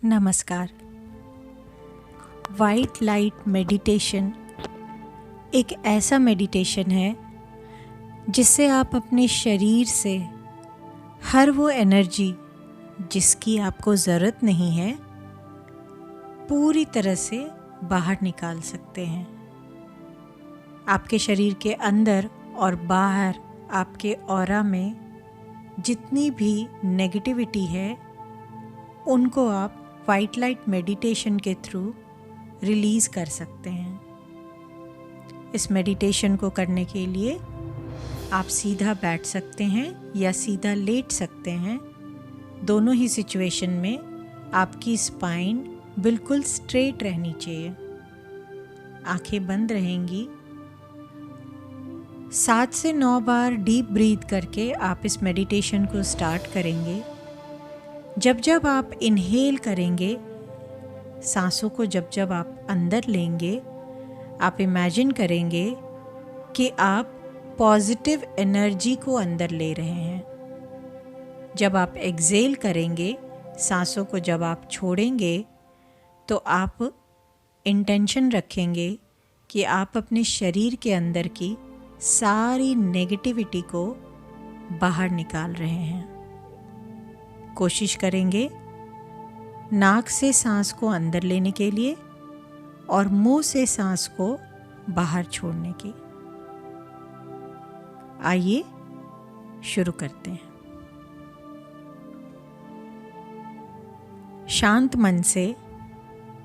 नमस्कार। White light meditation एक ऐसा मेडिटेशन है जिससे आप अपने शरीर से हर वो एनर्जी जिसकी आपको ज़रूरत नहीं है पूरी तरह से बाहर निकाल सकते हैं। आपके शरीर के अंदर और बाहर आपके ऑरा में जितनी भी नेगेटिविटी है उनको आप वाइट लाइट मेडिटेशन के थ्रू रिलीज़ कर सकते हैं। इस मेडिटेशन को करने के लिए आप सीधा बैठ सकते हैं या सीधा लेट सकते हैं। दोनों ही सिचुएशन में आपकी स्पाइन बिल्कुल स्ट्रेट रहनी चाहिए। आंखें बंद रहेंगी। 7 से 9 बार डीप ब्रीथ करके आप इस मेडिटेशन को स्टार्ट करेंगे। जब जब आप इनहेल करेंगे, सांसों को जब जब आप अंदर लेंगे, आप इमेजिन करेंगे कि आप पॉजिटिव एनर्जी को अंदर ले रहे हैं। जब आप एक्सहेल करेंगे, सांसों को जब आप छोड़ेंगे, तो आप इंटेंशन रखेंगे कि आप अपने शरीर के अंदर की सारी नेगेटिविटी को बाहर निकाल रहे हैं। कोशिश करेंगे नाक से सांस को अंदर लेने के लिए और मुंह से सांस को बाहर छोड़ने की। आइए शुरू करते हैं। शांत मन से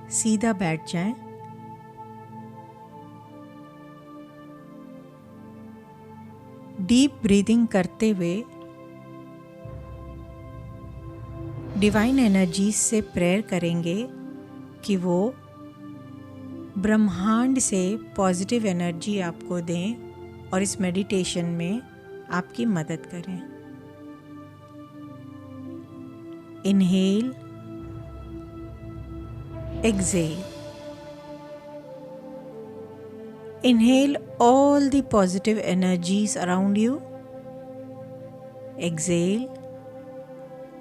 सीधा बैठ जाएं। डीप ब्रीदिंग करते हुए डिवाइन एनर्जीज से प्रेयर करेंगे कि वो ब्रह्मांड से पॉजिटिव एनर्जी आपको दें और इस मेडिटेशन में आपकी मदद करें। Inhale, exhale. Inhale all the positive energies around you. Exhale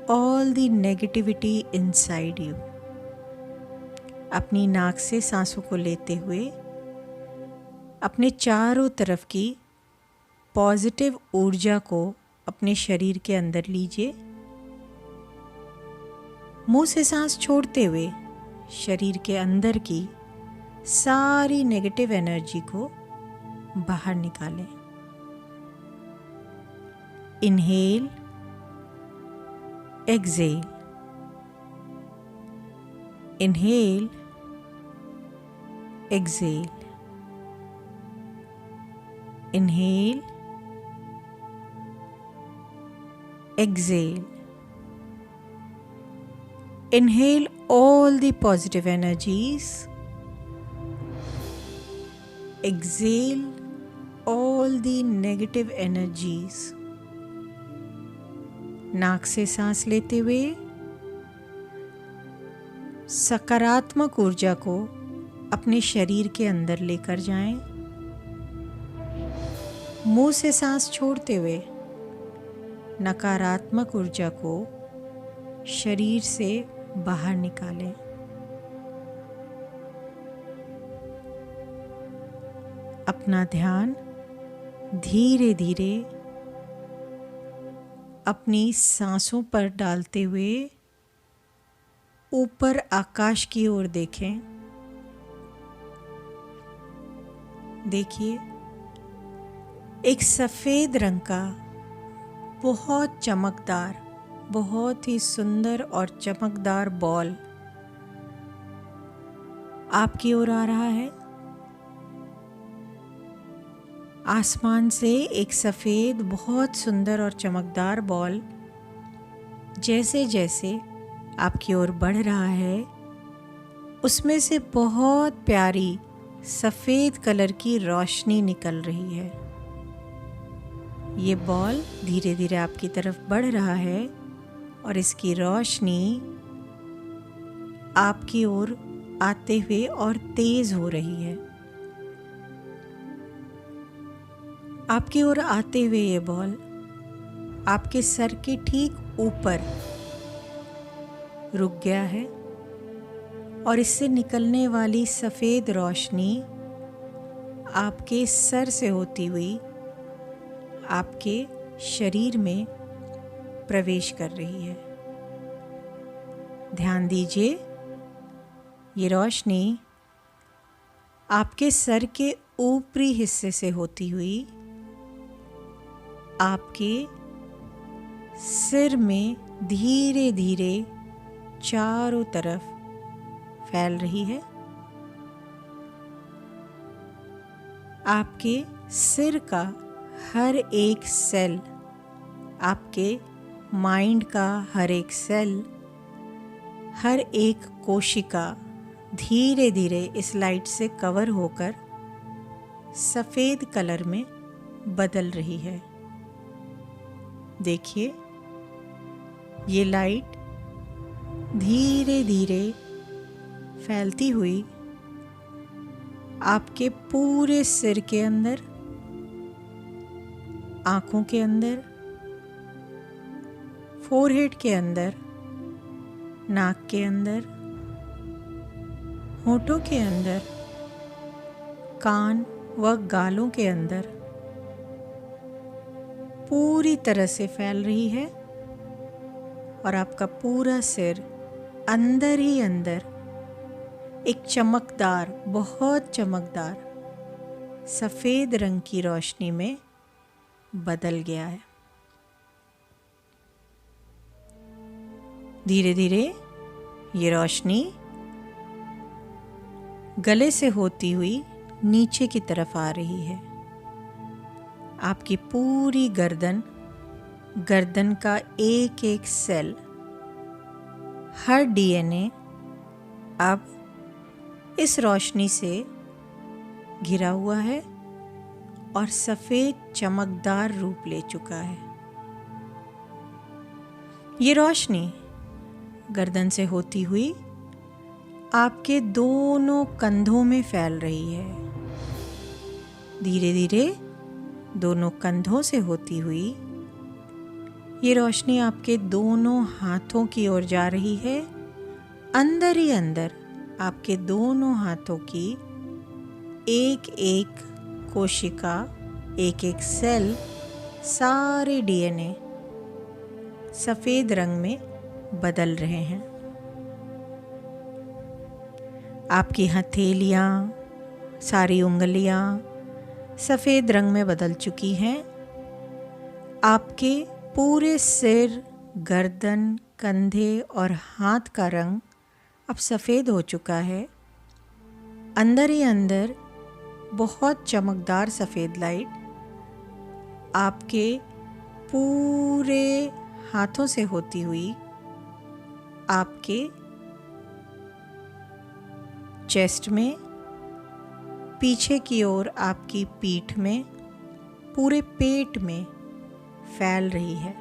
all the negativity inside you. अपनी नाक से सांसों को लेते हुए अपने चारों तरफ की पॉजिटिव ऊर्जा को अपने शरीर के अंदर लीजिए। मुंह से सांस छोड़ते हुए शरीर के अंदर की सारी नेगेटिव एनर्जी को बाहर निकालें। Inhale, exhale. Inhale, exhale. Inhale, exhale. Inhale all the positive energies. Exhale all the negative energies. नाक से सांस लेते हुए सकारात्मक ऊर्जा को अपने शरीर के अंदर लेकर जाएं। मुंह से सांस छोड़ते हुए नकारात्मक ऊर्जा को शरीर से बाहर निकालें। अपना ध्यान धीरे धीरे अपनी सांसों पर डालते हुए ऊपर आकाश की ओर देखें। देखिए, एक सफ़ेद रंग का बहुत चमकदार, बहुत ही सुंदर और चमकदार बॉल आपकी ओर आ रहा है। आसमान से एक सफ़ेद बहुत सुंदर और चमकदार बॉल जैसे जैसे आपकी ओर बढ़ रहा है, उसमें से बहुत प्यारी सफ़ेद कलर की रोशनी निकल रही है। ये बॉल धीरे धीरे आपकी तरफ बढ़ रहा है और इसकी रोशनी आपकी ओर आते हुए और तेज हो रही है। आपकी ओर आते हुए ये बॉल आपके सर के ठीक ऊपर रुक गया है और इससे निकलने वाली सफ़ेद रोशनी आपके सर से होती हुई आपके शरीर में प्रवेश कर रही है। ध्यान दीजिए, ये रोशनी आपके सर के ऊपरी हिस्से से होती हुई आपके सिर में धीरे धीरे चारों तरफ फैल रही है। आपके सिर का हर एक सेल, आपके माइंड का हर एक सेल, हर एक कोशिका धीरे धीरे इस लाइट से कवर होकर सफ़ेद कलर में बदल रही है। देखिए, ये लाइट धीरे धीरे फैलती हुई आपके पूरे सिर के अंदर, आँखों के अंदर, फोरहेड के अंदर, नाक के अंदर, होठों के अंदर, कान व गालों के अंदर पूरी तरह से फैल रही है और आपका पूरा सिर अंदर ही अंदर एक चमकदार, बहुत चमकदार सफ़ेद रंग की रोशनी में बदल गया है। धीरे धीरे ये रोशनी गले से होती हुई नीचे की तरफ आ रही है। आपकी पूरी गर्दन, गर्दन का एक एक सेल, हर डीएनए अब इस रोशनी से घिरा हुआ है और सफ़ेद चमकदार रूप ले चुका है। ये रोशनी गर्दन से होती हुई आपके दोनों कंधों में फैल रही है। धीरे धीरे दोनों कंधों से होती हुई ये रोशनी आपके दोनों हाथों की ओर जा रही है। अंदर ही अंदर आपके दोनों हाथों की एक एक कोशिका, एक एक सेल, सारे डीएनए सफ़ेद रंग में बदल रहे हैं। आपकी हथेलियाँ, सारी उंगलियाँ सफ़ेद रंग में बदल चुकी हैं। आपके पूरे सिर, गर्दन, कंधे और हाथ का रंग अब सफ़ेद हो चुका है। अंदर ही अंदर बहुत चमकदार सफ़ेद लाइट आपके पूरे हाथों से होती हुई आपके चेस्ट में, पीछे की ओर आपकी पीठ में, पूरे पेट में फैल रही है।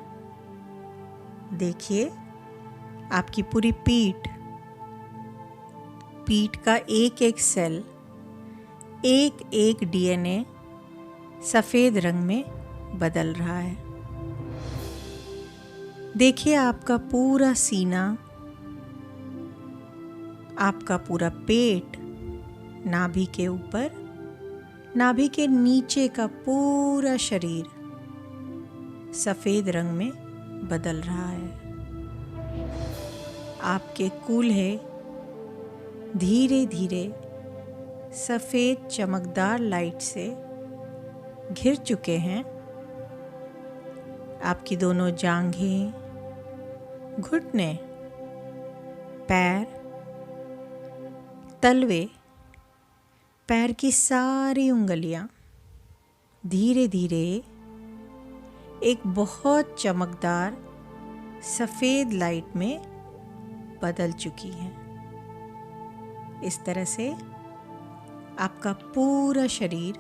देखिए, आपकी पूरी पीठ का एक एक सेल, एक एक डीएनए सफ़ेद रंग में बदल रहा है। देखिए, आपका पूरा सीना, आपका पूरा पेट, नाभि के ऊपर, नाभि के नीचे का पूरा शरीर सफ़ेद रंग में बदल रहा है। आपके कूल्हे धीरे धीरे सफ़ेद चमकदार लाइट से घिर चुके हैं। आपकी दोनों जांघें, घुटने, पैर, तलवे, पैर की सारी उंगलियां धीरे धीरे एक बहुत चमकदार सफ़ेद लाइट में बदल चुकी हैं। इस तरह से आपका पूरा शरीर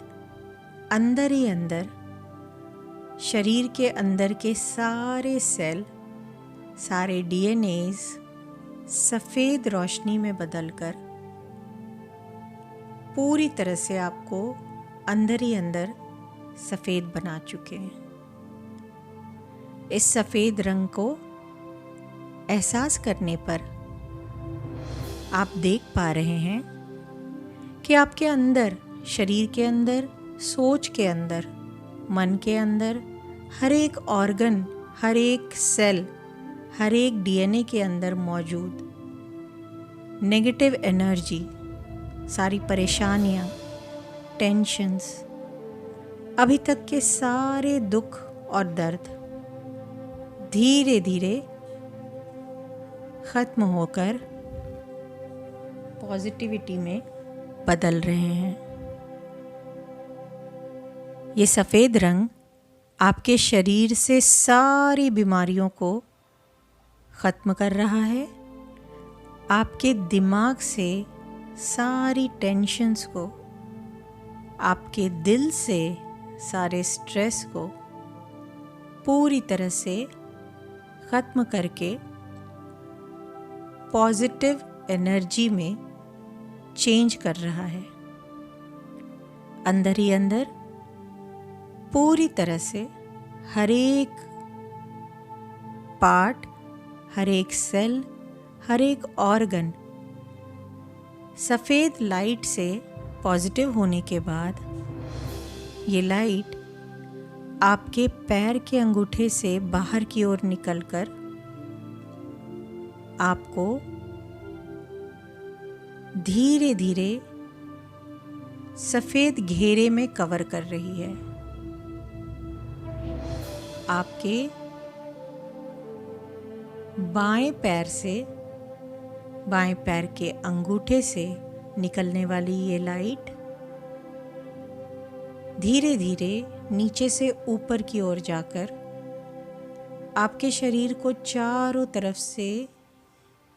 अंदर ही अंदर, शरीर के अंदर के सारे सेल, सारे डीएनएज सफ़ेद रोशनी में बदलकर पूरी तरह से आपको अंदर ही अंदर सफ़ेद बना चुके हैं। इस सफ़ेद रंग को एहसास करने पर आप देख पा रहे हैं कि आपके अंदर, शरीर के अंदर, सोच के अंदर, मन के अंदर, हर एक ऑर्गन, हर एक सेल, हर एक डीएनए के अंदर मौजूद नेगेटिव एनर्जी, सारी परेशानियाँ, टेंशन्स, अभी तक के सारे दुख और दर्द धीरे धीरे ख़त्म होकर पॉजिटिविटी में बदल रहे हैं। ये सफ़ेद रंग आपके शरीर से सारी बीमारियों को ख़त्म कर रहा है, आपके दिमाग से सारी टेंशन्स को, आपके दिल से सारे स्ट्रेस को पूरी तरह से ख़त्म करके पॉजिटिव एनर्जी में चेंज कर रहा है। अंदर ही अंदर पूरी तरह से हर एक पार्ट, हर एक सेल, हर एक ऑर्गन सफ़ेद लाइट से पॉजिटिव होने के बाद ये लाइट आपके पैर के अंगूठे से बाहर की ओर निकलकर आपको धीरे धीरे सफ़ेद घेरे में कवर कर रही है। आपके बाएं पैर से, बाएं पैर के अंगूठे से निकलने वाली ये लाइट धीरे धीरे नीचे से ऊपर की ओर जाकर आपके शरीर को चारों तरफ से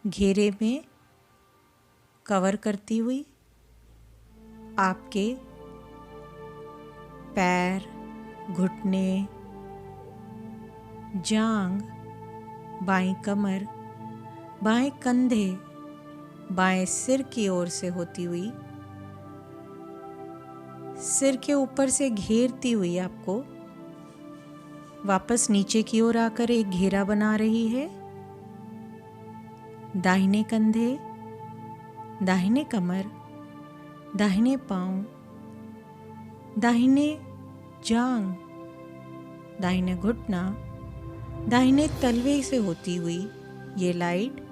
घेरे में कवर करती हुई आपके पैर, घुटने, जांघ, बाईं कमर, बाएं कंधे, बाएं सिर की ओर से होती हुई सिर के ऊपर से घेरती हुई आपको वापस नीचे की ओर आकर एक घेरा बना रही है। दाहिने कंधे, दाहिने कमर, दाहिने पांव, दाहिने जांघ, दाहिने घुटना, दाहिने तलवे से होती हुई ये लाइट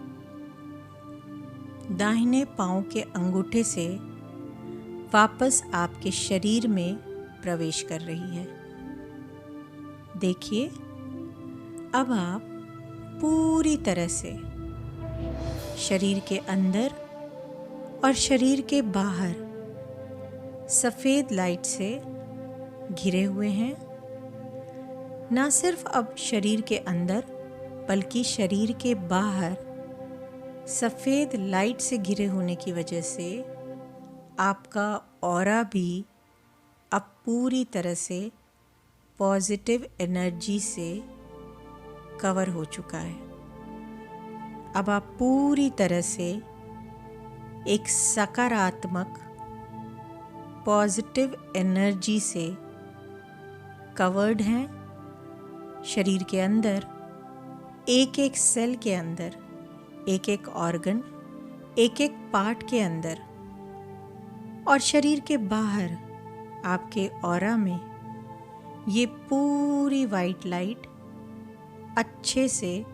दाहिने पांव के अंगूठे से वापस आपके शरीर में प्रवेश कर रही है। देखिए, अब आप पूरी तरह से शरीर के अंदर और शरीर के बाहर सफ़ेद लाइट से घिरे हुए हैं। ना सिर्फ अब शरीर के अंदर बल्कि शरीर के बाहर सफ़ेद लाइट से घिरे होने की वजह से आपका ऑरा भी अब पूरी तरह से पॉजिटिव एनर्जी से कवर हो चुका है। अब आप पूरी तरह से एक सकारात्मक पॉजिटिव एनर्जी से कवर्ड हैं। शरीर के अंदर एक एक सेल के अंदर, एक एक ऑर्गन, एक एक पार्ट के अंदर और शरीर के बाहर आपके ऑरा में ये पूरी वाइट लाइट अच्छे से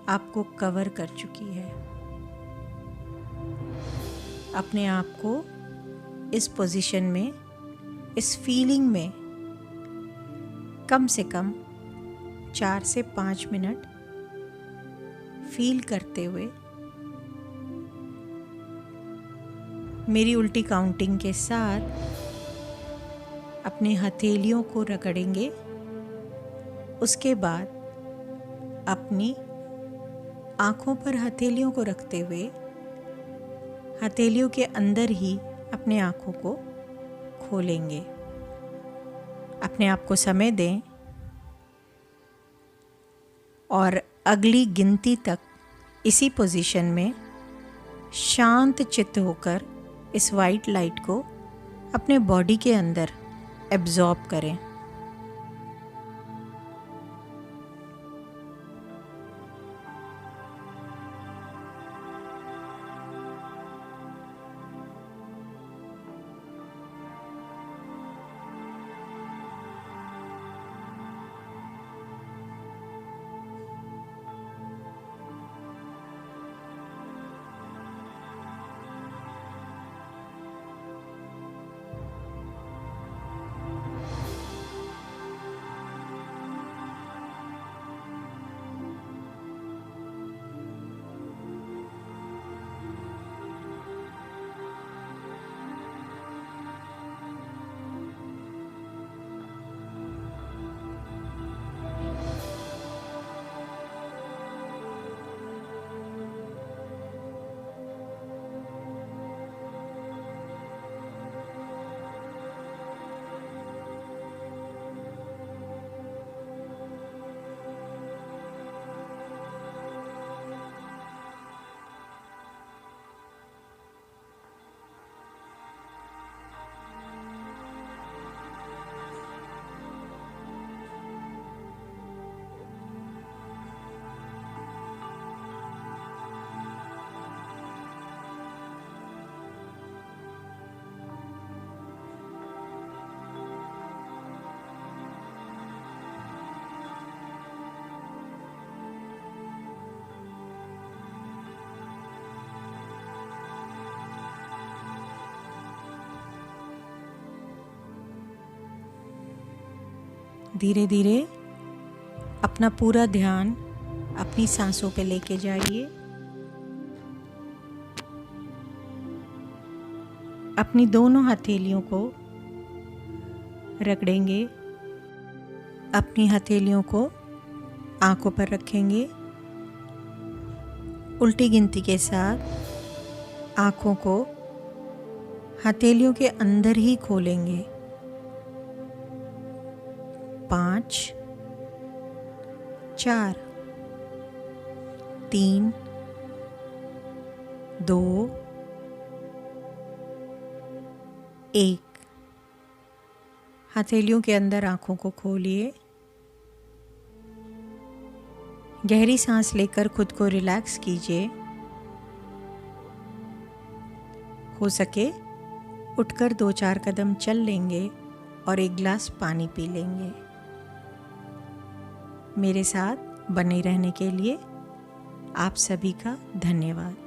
आपको कवर कर चुकी है। अपने आप को इस पोजीशन में, इस फीलिंग में कम से कम 4 से 5 मिनट फील करते हुए मेरी उल्टी काउंटिंग के साथ अपने हथेलियों को रगड़ेंगे। उसके बाद अपनी आँखों पर हथेलियों को रखते हुए हथेलियों के अंदर ही अपने आँखों को खोलेंगे। अपने आप को समय दें और अगली गिनती तक इसी पोजीशन में शांत चित्त होकर इस वाइट लाइट को अपने बॉडी के अंदर एब्जॉर्ब करें। धीरे धीरे अपना पूरा ध्यान अपनी सांसों पे लेके जाइए। अपनी दोनों हथेलियों को रगड़ेंगे। अपनी हथेलियों को आंखों पर रखेंगे। उल्टी गिनती के साथ आंखों को हथेलियों के अंदर ही खोलेंगे। 5, 4, 3, 2, 1। हथेलियों के अंदर आंखों को खोलिए। गहरी सांस लेकर खुद को रिलैक्स कीजिए। हो सके उठकर 2-4 कदम चल लेंगे और एक गिलास पानी पी लेंगे। मेरे साथ बने रहने के लिए आप सभी का धन्यवाद।